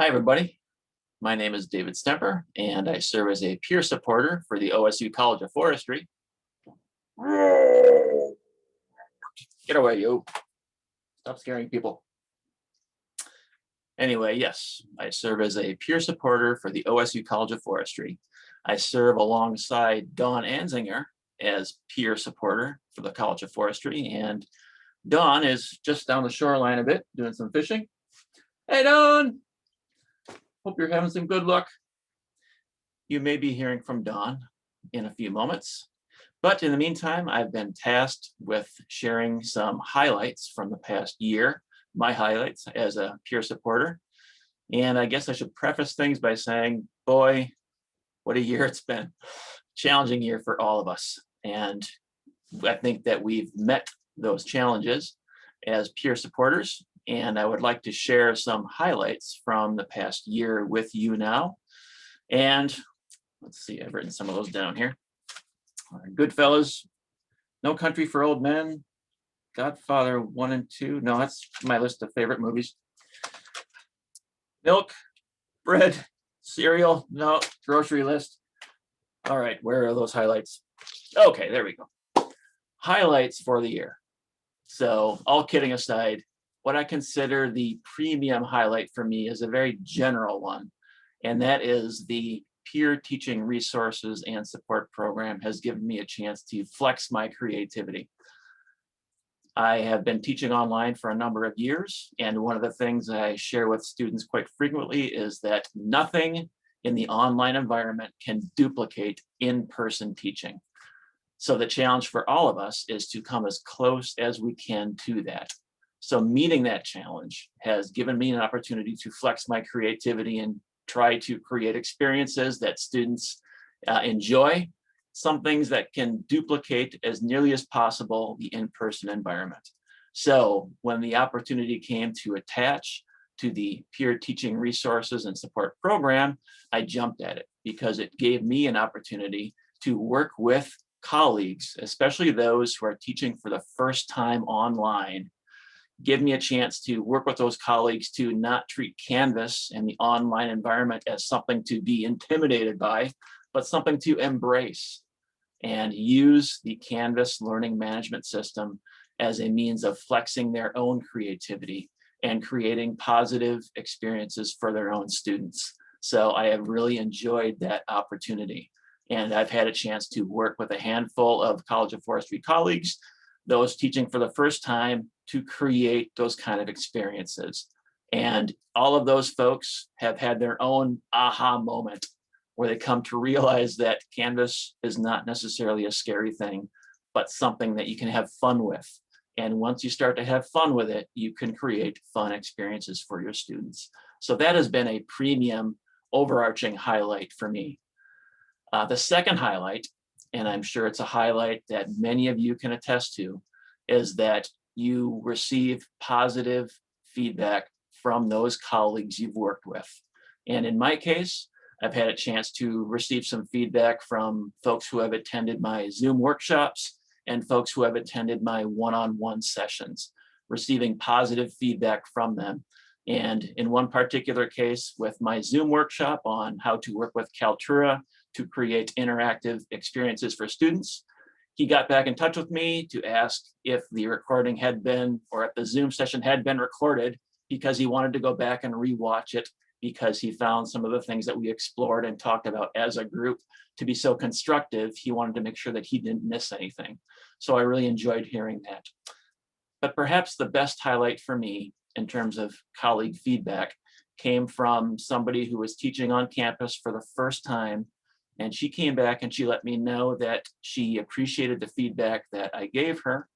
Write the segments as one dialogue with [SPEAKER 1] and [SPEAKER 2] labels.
[SPEAKER 1] Hi, everybody. My name is David Stemper, and I serve as a peer supporter for the OSU College of Forestry. Get away, you. Stop scaring people. Anyway, yes, I serve as a peer supporter for the OSU College of Forestry. I serve alongside Dawn Anzinger as peer supporter for the College of Forestry, and Dawn is just down the shoreline a bit doing some fishing. Hey, Dawn! Hope you're having some good luck. You may be hearing from Dawn in a few moments. But in the meantime, I've been tasked with sharing some highlights from the past year, my highlights as a peer supporter. And I guess I should preface things by saying, boy, what a year it's been. Challenging year for all of us. And I think that we've met those challenges as peer supporters. And I would like to share some highlights from the past year with you now. And let's see, I've written some of those down here. Goodfellas, No Country for Old Men, Godfather 1 and 2. No, that's my list of favorite movies. Milk, bread, cereal, no, grocery list. All right, where are those highlights? Okay, there we go. Highlights for the year. So all kidding aside, what I consider the premium highlight for me is a very general one, and that is the peer teaching resources and support program has given me a chance to flex my creativity. I have been teaching online for a number of years, and one of the things I share with students quite frequently is that nothing in the online environment can duplicate in-person teaching. So the challenge for all of us is to come as close as we can to that. So meeting that challenge has given me an opportunity to flex my creativity and try to create experiences that students enjoy, some things that can duplicate as nearly as possible the in-person environment. So when the opportunity came to attach to the peer teaching resources and support program, I jumped at it because it gave me an opportunity to work with colleagues, especially those who are teaching for the first time online. Give me a chance to work with those colleagues to not treat Canvas and the online environment as something to be intimidated by, but something to embrace, and use the Canvas learning management system as a means of flexing their own creativity and creating positive experiences for their own students. So I have really enjoyed that opportunity. And I've had a chance to work with a handful of College of Forestry colleagues, those teaching for the first time, to create those kind of experiences. And all of those folks have had their own aha moment where they come to realize that Canvas is not necessarily a scary thing, but something that you can have fun with. And once you start to have fun with it, you can create fun experiences for your students. So that has been a premium overarching highlight for me. The second highlight, and I'm sure it's a highlight that many of you can attest to, is that you receive positive feedback from those colleagues you've worked with. And in my case, I've had a chance to receive some feedback from folks who have attended my Zoom workshops and folks who have attended my one-on-one sessions, receiving positive feedback from them. And in one particular case with my Zoom workshop on how to work with Kaltura to create interactive experiences for students, he got back in touch with me to ask if the recording had been, or if the Zoom session had been recorded, because he wanted to go back and rewatch it, because he found some of the things that we explored and talked about as a group to be so constructive. He wanted to make sure that he didn't miss anything. So I really enjoyed hearing that. But perhaps the best highlight for me in terms of colleague feedback came from somebody who was teaching on campus for the first time. And she came back and she let me know that she appreciated the feedback that I gave her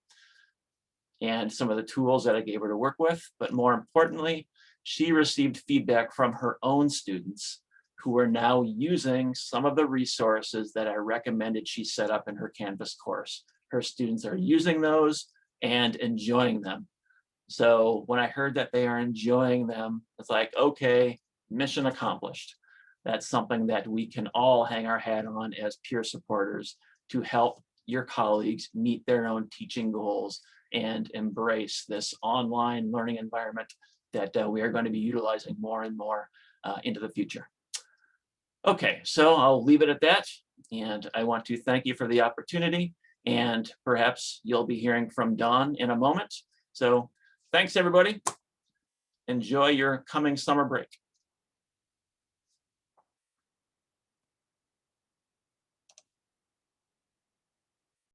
[SPEAKER 1] and some of the tools that I gave her to work with. But more importantly, she received feedback from her own students who are now using some of the resources that I recommended she set up in her Canvas course. Her students are using those and enjoying them. So when I heard that they are enjoying them, it's like, okay, mission accomplished. That's something that we can all hang our hat on as peer supporters to help your colleagues meet their own teaching goals and embrace this online learning environment that we are going to be utilizing more and more into the future. Okay, so I'll leave it at that. And I want to thank you for the opportunity. And perhaps you'll be hearing from Dawn in a moment. So thanks, everybody. Enjoy your coming summer break.